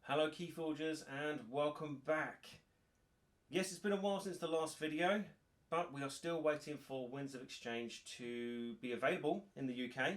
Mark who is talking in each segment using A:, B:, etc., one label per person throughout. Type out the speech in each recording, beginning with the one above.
A: Hello Keyforgers and welcome back. Yes, it's been a while since the last video, but we are still waiting for Winds of Exchange to be available in the UK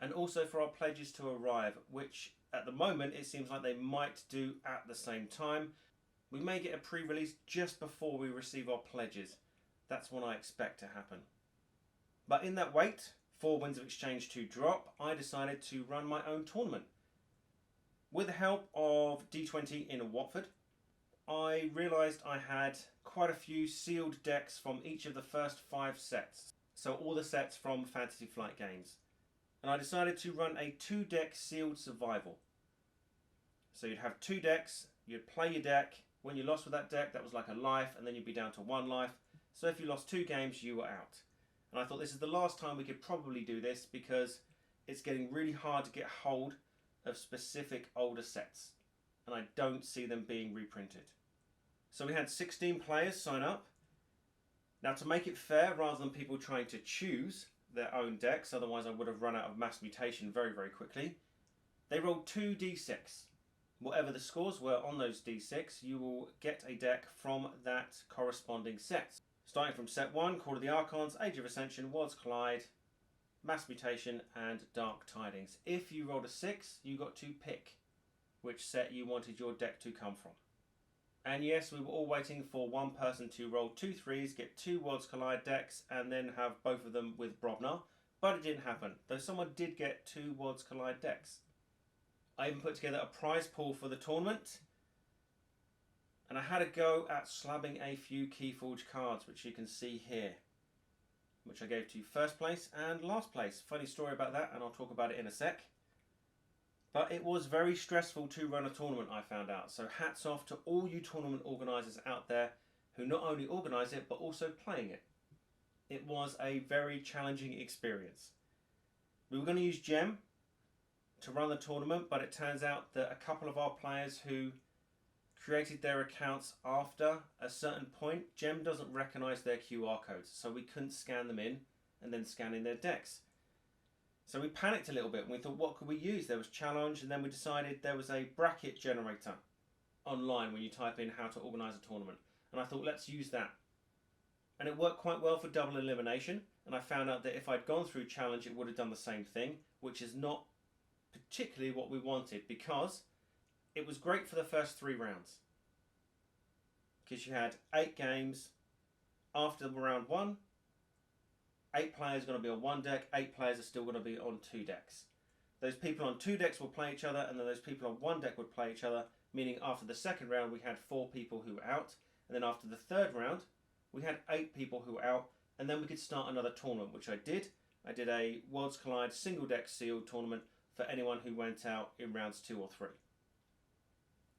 A: and also for our pledges to arrive, which at the moment it seems like they might do at the same time. We may get a pre-release just before we receive our pledges. That's what I expect to happen. But in that wait for Winds of Exchange to drop, I decided to run my own tournament. With the help of D20 in Watford, I realised I had quite a few sealed decks from each of the first 5 sets. So all the sets from Fantasy Flight games. And I decided to run a 2-deck sealed survival. So you'd have 2 decks, you'd play your deck. When you lost with that deck, that was like a life, and then you'd be down to 1 life. So if you lost 2 games, you were out. And I thought this is the last time we could probably do this because it's getting really hard to get hold of specific older sets, and I don't see them being reprinted. So we had 16 players sign up. Now, to make it fair, rather than people trying to choose their own decks, otherwise I would have run out of mass mutation very quickly, they rolled 2 d6. Whatever the scores were on those d6, you will get a deck from that corresponding set. Starting from set 1, Call of the Archons, Age of Ascension, Worlds Collide, Mass Mutation and Dark Tidings. If you rolled a 6, you got to pick which set you wanted your deck to come from. And yes, we were all waiting for one person to roll 2 3s, get 2 Worlds Collide decks, and then have both of them with Brobnar. But it didn't happen, though someone did get 2 Worlds Collide decks. I even put together a prize pool for the tournament. And I had a go at slabbing a few Keyforge cards, which you can see here, which I gave to first place and last place. Funny story about that, and I'll talk about it in a sec. But it was very stressful to run a tournament, I found out. So hats off to all you tournament organisers out there who not only organise it, but also playing it. It was a very challenging experience. We were going to use Gem to run the tournament, but it turns out that a couple of our players who created their accounts after a certain point, Gem doesn't recognise their QR codes, so we couldn't scan them in and then scan in their decks. So we panicked a little bit and we thought, what could we use? There was challenge, and then we decided there was a bracket generator online when you type in how to organise a tournament, and I thought, let's use that. And it worked quite well for double elimination, and I found out that if I'd gone through challenge it would have done the same thing, which is not particularly what we wanted, because it was great for the first 3 rounds, because you had 8 games. After round 1, 8 players are going to be on 1 deck, 8 players are still going to be on 2 decks. Those people on 2 decks will play each other, and then those people on 1 deck would play each other, meaning after the second round we had 4 people who were out, and then after the third round we had 8 people who were out, and then we could start another tournament, which I did. I did a Worlds Collide single deck sealed tournament for anyone who went out in rounds 2 or 3.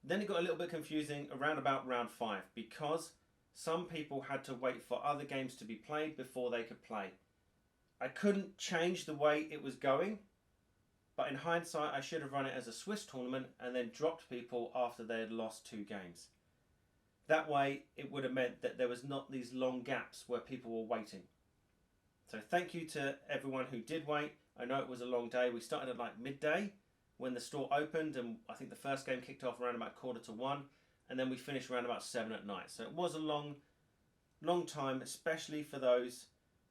A: Then it got a little bit confusing around about round 5, because some people had to wait for other games to be played before they could play. I couldn't change the way it was going, but in hindsight I should have run it as a Swiss tournament and then dropped people after they had lost 2 games. That way it would have meant that there was not these long gaps where people were waiting. So thank you to everyone who did wait. I know it was a long day. We started at like midday when the store opened, and I think the first game kicked off around about 1:45, and then we finished around about 7 at night. So it was a long time, especially for those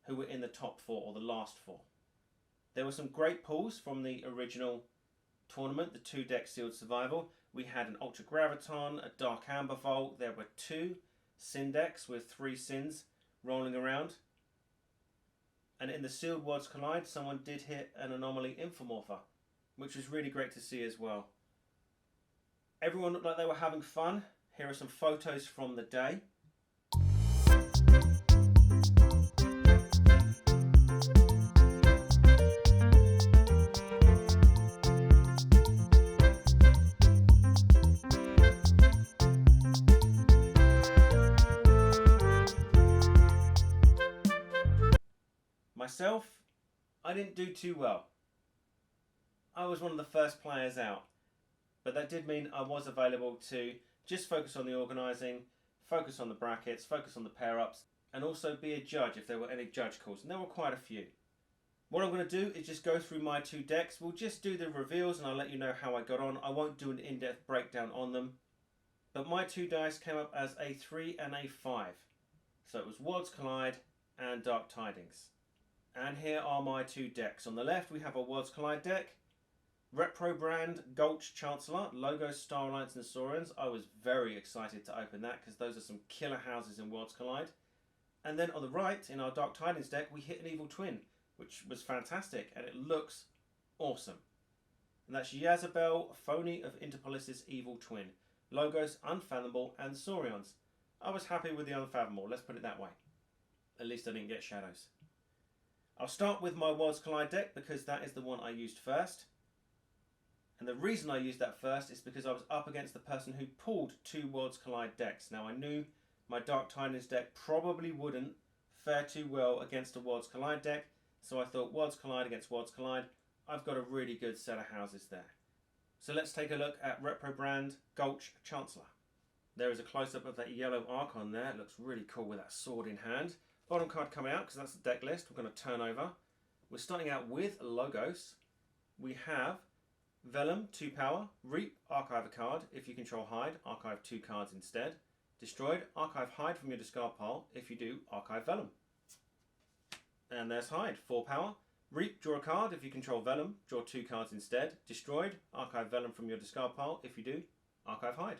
A: who were in the top 4 or the last 4. There were some great pulls from the original tournament, the 2-deck sealed survival. We had an Ultra Graviton, a Dark Amber Vault. There were 2 Sin decks with 3 Sins rolling around. And in the sealed Worlds Collide, someone did hit an Anomaly Infomorpher, which was really great to see as well. Everyone looked like they were having fun. Here are some photos from the day. Myself, I didn't do too well. I was one of the first players out, but that did mean I was available to just focus on the organising, focus on the brackets, focus on the pair-ups, and also be a judge if there were any judge calls, and there were quite a few. What I'm going to do is just go through my 2 decks. We'll just do the reveals and I'll let you know how I got on. I won't do an in-depth breakdown on them. But my 2 dice came up as a 3 and a 5. So it was Worlds Collide and Dark Tidings. And here are my 2 decks. On the left we have a Worlds Collide deck. Repobrand, Gulch, Chancellor, Logos, Star Alliance and Saurians. I was very excited to open that because those are some killer houses in Worlds Collide. And then on the right, in our Dark Tidings deck, we hit an Evil Twin, which was fantastic and it looks awesome. And that's Ysabel, Phony of Inneropolis' Evil Twin. Logos, Unfathomable and Saurians. I was happy with the Unfathomable, let's put it that way. At least I didn't get shadows. I'll start with my Worlds Collide deck because that is the one I used first. And the reason I used that first is because I was up against the person who pulled 2 Worlds Collide decks. Now I knew my Dark Tidings deck probably wouldn't fare too well against a Worlds Collide deck, so I thought Worlds Collide against Worlds Collide, I've got a really good set of houses there. So let's take a look at Repobrand, Gulch, Chancellor. There is a close-up of that yellow Archon there, it looks really cool with that sword in hand. Bottom card coming out because that's the deck list, we're going to turn over. We're starting out with Logos. We have Vellum, 2 power, Reap, archive a card. If you control Hide, archive 2 cards instead. Destroyed, archive Hide from your discard pile. If you do, archive Vellum. And there's Hide, 4 power. Reap, draw a card. If you control Vellum, draw 2 cards instead. Destroyed, archive Vellum from your discard pile. If you do, archive Hide.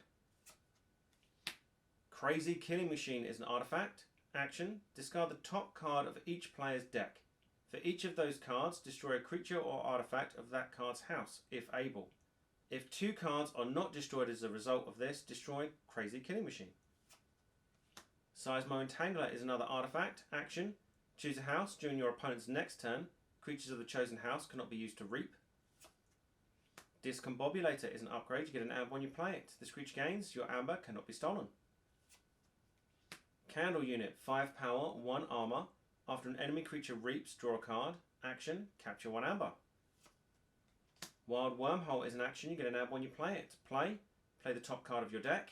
A: Crazy Killing Machine is an artifact. Action, discard the top card of each player's deck. For each of those cards, destroy a creature or artifact of that card's house, if able. If 2 cards are not destroyed as a result of this, destroy Crazy Killing Machine. Seismo Entangler is another artifact. Action, choose a house during your opponent's next turn. Creatures of the chosen house cannot be used to reap. Discombobulator is an upgrade. You get an amber when you play it. This creature gains, your amber cannot be stolen. Candle Unit, 5 power, 1 armor. After an enemy creature reaps, draw a card. Action, capture 1 amber. Wild Wormhole is an action. You get an amber when you play it. Play the top card of your deck.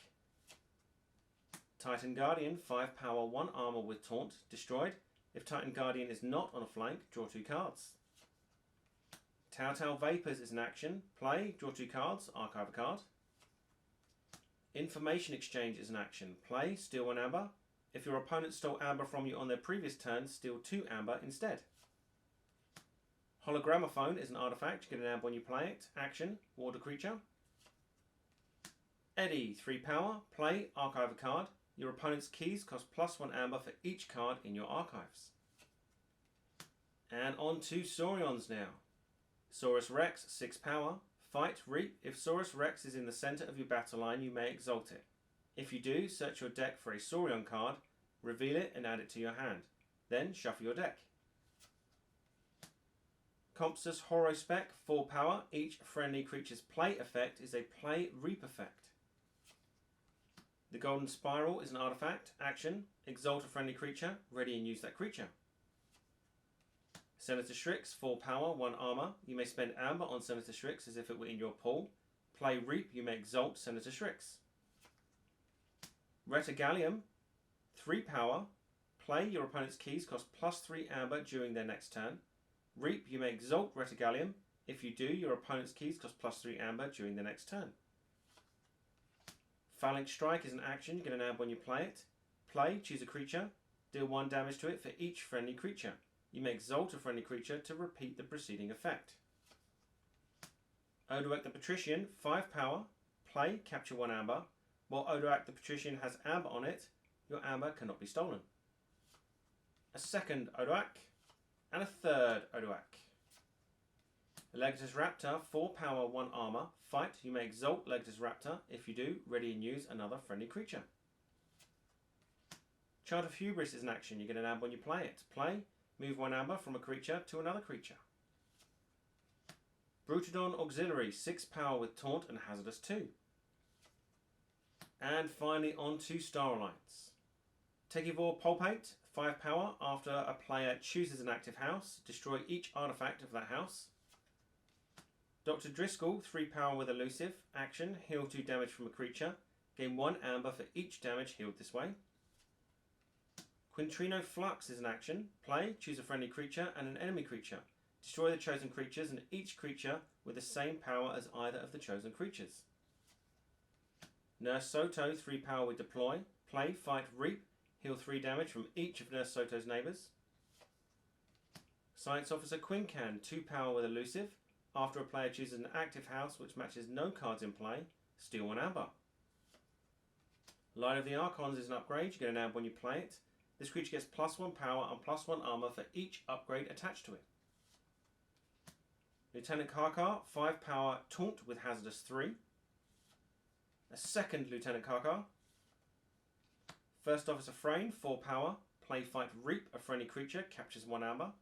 A: Titan Guardian, 5 power, 1 armor with taunt. Destroyed. If Titan Guardian is not on a flank, draw 2 cards. Telltale Vapors is an action. Play, draw 2 cards, archive a card. Information Exchange is an action. Play, steal 1 amber. If your opponent stole amber from you on their previous turn, steal 2 amber instead. Hologramophone is an artifact. You get an amber when you play it. Action, ward a creature. Eddie, 3 power. Play, archive a card. Your opponent's keys cost +1 amber for each card in your archives. And on to Saurians now. Saurus Rex, 6 power. Fight, reap. If Saurus Rex is in the centre of your battle line, you may exalt it. If you do, search your deck for a Saurian card, reveal it and add it to your hand. Then shuffle your deck. Compsus Horospec, 4 power. Each friendly creature's play effect is a play reap effect. The Golden Spiral is an artifact. Action, exalt a friendly creature, ready and use that creature. Senator Strix, 4 power, 1 armor. You may spend amber on Senator Strix as if it were in your pool. Play reap, you may exalt Senator Strix. Retegalium, 3 power. Play, your opponent's keys cost +3 amber during their next turn. Reap, you may exalt Retegalium. If you do, your opponent's keys cost +3 amber during the next turn. Phalanx Strike is an action. You get an amber when you play it. Play, choose a creature. Deal 1 damage to it for each friendly creature. You may exalt a friendly creature to repeat the preceding effect. Odoak the Patrician, 5 power. Play, capture 1 amber. While Odoak the Patrician has amber on it, your amber cannot be stolen. A second Odoak, and a third Odoak. Legatus Raptor, 4 power, 1 armor. Fight, you may exalt Legatus Raptor. If you do, ready and use another friendly creature. Chant of Hubris is an action. You get an amber when you play it. Play, move 1 amber from a creature to another creature. Brutodon Auxiliary, 6 power with taunt and hazardous 2. And finally on to Star Alliance. Tegivore Pulpate, 5 power. After a player chooses an active house, destroy each artifact of that house. Dr. Driscoll, 3 power with elusive. Action, heal 2 damage from a creature. Gain 1 amber for each damage healed this way. Quintrino Flux is an action. Play, choose a friendly creature and an enemy creature. Destroy the chosen creatures and each creature with the same power as either of the chosen creatures. Nurse Soto, 3 power with deploy. Play, fight, reap. Heal 3 damage from each of Nurse Soto's neighbours. Science Officer Quincan, 2 power with elusive. After a player chooses an active house which matches no cards in play, steal 1 amber. Light of the Archons is an upgrade. You get an amber when you play it. This creature gets +1 power and +1 armor for each upgrade attached to it. Lieutenant Karkar, 5 power, taunt with hazardous 3. A second Lieutenant Karkar. First Officer Frayne, 4 power, play, fight, reap. A friendly creature captures 1 amber.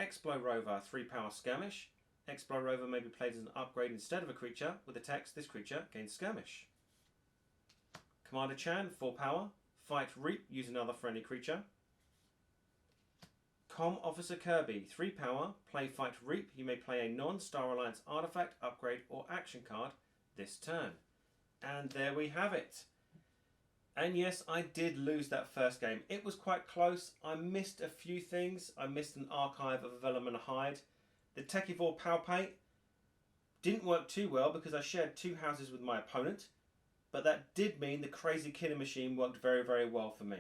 A: Explo Rover, 3 power, skirmish. Explo Rover may be played as an upgrade instead of a creature. With the text, this creature gains skirmish. Commander Chan, 4 power, fight, reap, use another friendly creature. Com Officer Kirby, 3 power, play, fight, reap. You may play a non-Star Alliance artifact, upgrade or action card this turn. And there we have it. And yes, I did lose that first game. It was quite close. I missed a few things. I missed an archive of Vellum and Hyde. The Techivore Palpate didn't work too well because I shared 2 houses with my opponent. But that did mean the Crazy Killer Machine worked very, very well for me.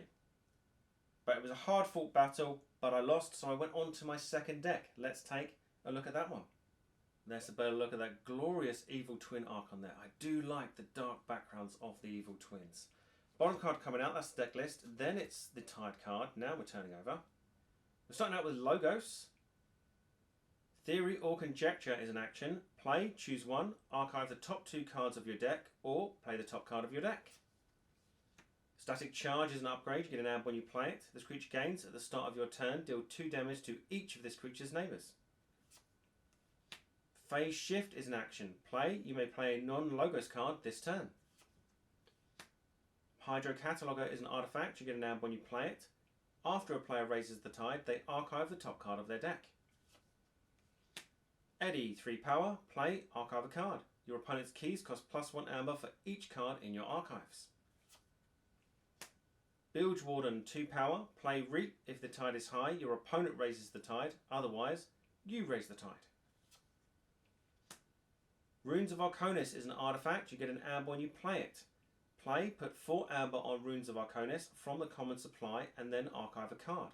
A: But it was a hard-fought battle, but I lost, so I went on to my second deck. Let's take a look at that one. Let's have a better look at that glorious Evil Twin Archon there. I do like the dark backgrounds of the Evil Twins. Bottom card coming out, that's the deck list. Then it's the Tide card. Now we're turning over. We're starting out with Logos. Theory or Conjecture is an action. Play, choose 1, archive the top 2 cards of your deck, or play the top card of your deck. Static Charge is an upgrade. You get an amber when you play it. This creature gains, at the start of your turn, deal 2 damage to each of this creature's neighbours. Phase Shift is an action. Play, you may play a non-Logos card this turn. Hydro Cataloger is an artifact. You get an amber when you play it. After a player raises the tide, they archive the top card of their deck. Eddie, 3 power, play, archive a card. Your opponent's keys cost +1 amber for each card in your archives. Bilge Warden, 2 power, play, reap. If the tide is high, your opponent raises the tide. Otherwise, you raise the tide. Runes of Arconis is an artifact. You get an amber when you play it. Play, put 4 amber on Runes of Arconis from the common supply and then archive a card.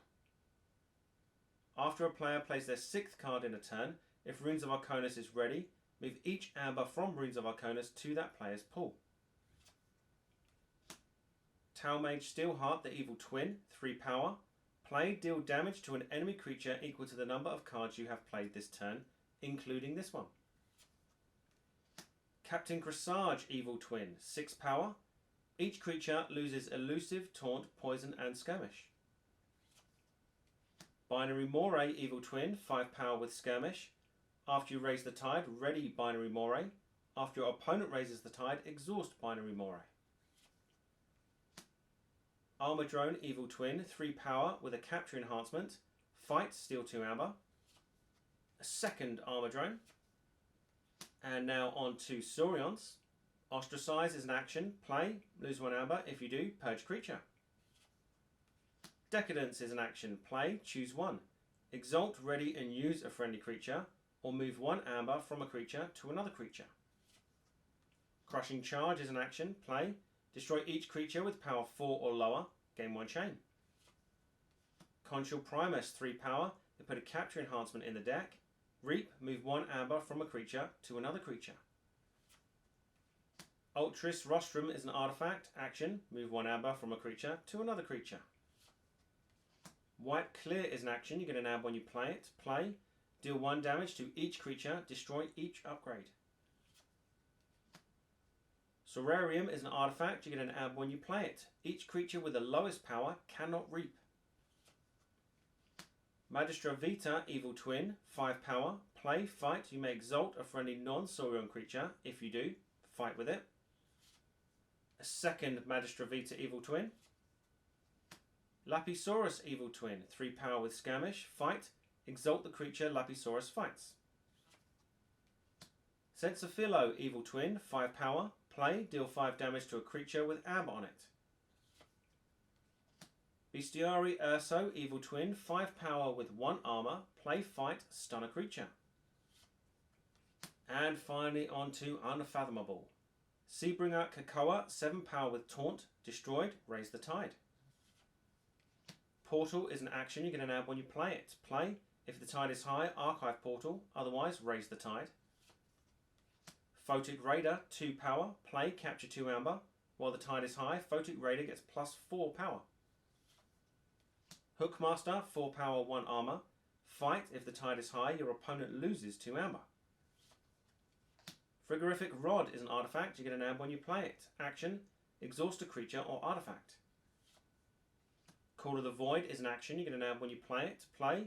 A: After a player plays their 6th card in a turn, if Runes of Arconis is ready, move each amber from Runes of Arconis to that player's pool. Talmage Steelheart, the Evil Twin, 3 power. Play, deal damage to an enemy creature equal to the number of cards you have played this turn, including this one. Captain Cressage, Evil Twin, 6 power. Each creature loses elusive, taunt, poison and skirmish. Binary Moray, Evil Twin, 5 power with skirmish. After you raise the tide, ready Binary Moray. After your opponent raises the tide, exhaust Binary Moray. Armor Drone, Evil Twin, 3 power with a capture enhancement. Fight, steal 2 amber. A second Armor Drone. And now on to Saurians. Ostracize is an action. Play, lose 1 amber. If you do, purge creature. Decadence is an action. Play, choose 1. Exalt, ready and use a friendly creature, or move 1 amber from a creature to another creature. Crushing Charge is an action. Play, destroy each creature with power 4 or lower. Gain 1 chain. Consul Primus, 3 power. They put a capture enhancement in the deck. Reap, move 1 amber from a creature to another creature. Ultris Rostrum is an artifact. Action, move 1 amber from a creature to another creature. White Clear is an action. You get an amber when you play it. Play, deal 1 damage to each creature, destroy each upgrade. Sorarium is an artifact. You get an amber when you play it. Each creature with the lowest power cannot reap. Magistra Vita, Evil Twin, 5 power. Play, fight. You may exalt a friendly non-Saurian creature. If you do, fight with it. A second Magistra Vita, Evil Twin. Lapisaurus, Evil Twin, 3 power with skirmish. Fight. Exalt the creature Lapisaurus fights. Sensophilo, Evil Twin, 5 power. Play, deal 5 damage to a creature with amber on it. Bestiari Urso, Evil Twin, 5 power with 1 armor, play, fight, stun a creature. And finally on to Unfathomable. Seabringer Kakoa, 7 power with taunt, destroyed, raise the tide. Portal is an action you're going to add when you play it. Play, if the tide is high, archive portal, otherwise raise the tide. Photic Raider, 2 power, play, capture 2 amber. While the tide is high, Photic Raider gets plus 4 power. Hookmaster, 4 power, 1 armor. Fight, if the tide is high, your opponent loses 2 amber. Frigorific Rod is an artifact you get an amber when you play it. Action, exhaust a creature or artifact. Call of the Void is an action you get an amber when you play it. Play,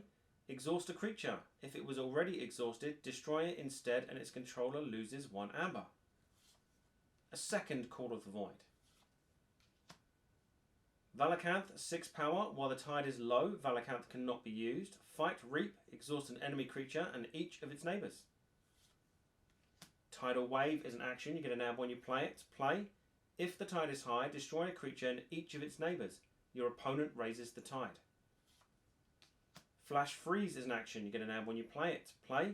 A: exhaust a creature. If it was already exhausted, destroy it instead and its controller loses 1 amber. A second Call of the Void. Valakanth, 6 power. While the tide is low, Valakanth cannot be used. Fight, reap, exhaust an enemy creature and each of its neighbours. Tidal Wave is an action you get an amber when you play it. Play, if the tide is high, destroy a creature and each of its neighbours. Your opponent raises the tide. Flash Freeze is an action you get an amber when you play it. Play,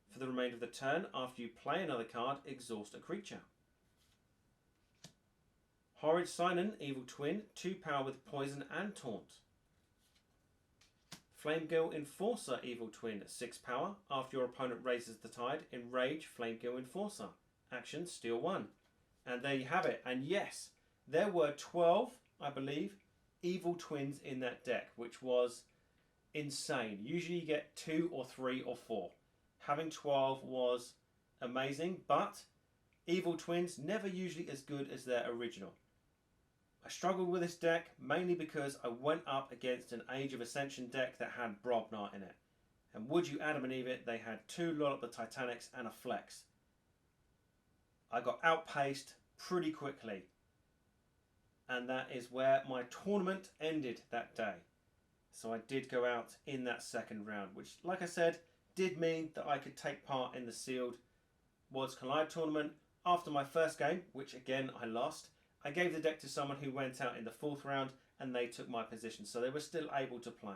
A: for the remainder of the turn, after you play another card, exhaust a creature. Horrid Sinon, Evil Twin, 2 power with poison and taunt. Flamegill Enforcer, Evil Twin, 6 power. After your opponent raises the tide, enrage Flamegill Enforcer. Action, steal 1. And there you have it. And yes, there were 12, I believe, Evil Twins in that deck, which was insane. Usually you get 2 or 3 or 4. Having 12 was amazing, but Evil Twins never usually as good as their original. I struggled with this deck mainly because I went up against an Age of Ascension deck that had Brobnar in it. And would you Adam and Eve it, they had 2 Lollop the Titanics and a Flex. I got outpaced pretty quickly. And that is where my tournament ended that day. So I did go out in that second round, which, like I said, did mean that I could take part in the sealed Worlds Collide tournament. After my first game, which again I lost, I gave the deck to someone who went out in the 4th round and they took my position, so they were still able to play.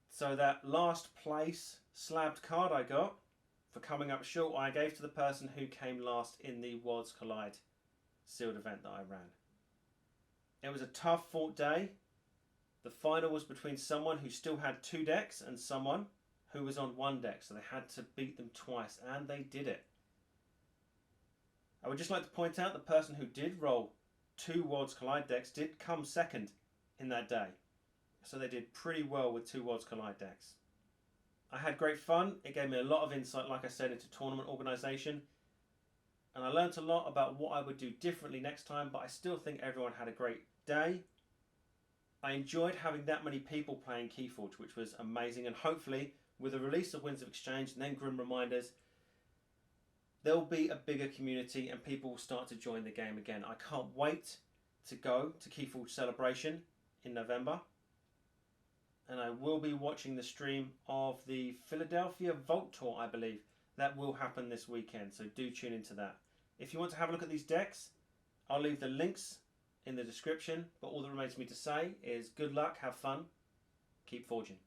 A: So that last place slabbed card I got for coming up short, I gave to the person who came last in the Worlds Collide sealed event that I ran. It was a tough fought day. The final was between someone who still had 2 decks and someone who was on 1 deck, so they had to beat them twice, and they did it. I would just like to point out the person who did roll 2 Worlds Collide decks did come second in that day. So they did pretty well with 2 Worlds Collide decks. I had great fun. It gave me a lot of insight, like I said, into tournament organisation. And I learnt a lot about what I would do differently next time, but I still think everyone had a great day. I enjoyed having that many people playing Keyforge, which was amazing. And hopefully, with the release of Winds of Exchange and then Grim Reminders, there will be a bigger community and people will start to join the game again. I can't wait to go to Keyforge Celebration in November. And I will be watching the stream of the Philadelphia Vault Tour, I believe. That will happen this weekend, so do tune into that. If you want to have a look at these decks, I'll leave the links in the description. But all that remains for me to say is good luck, have fun, keep forging.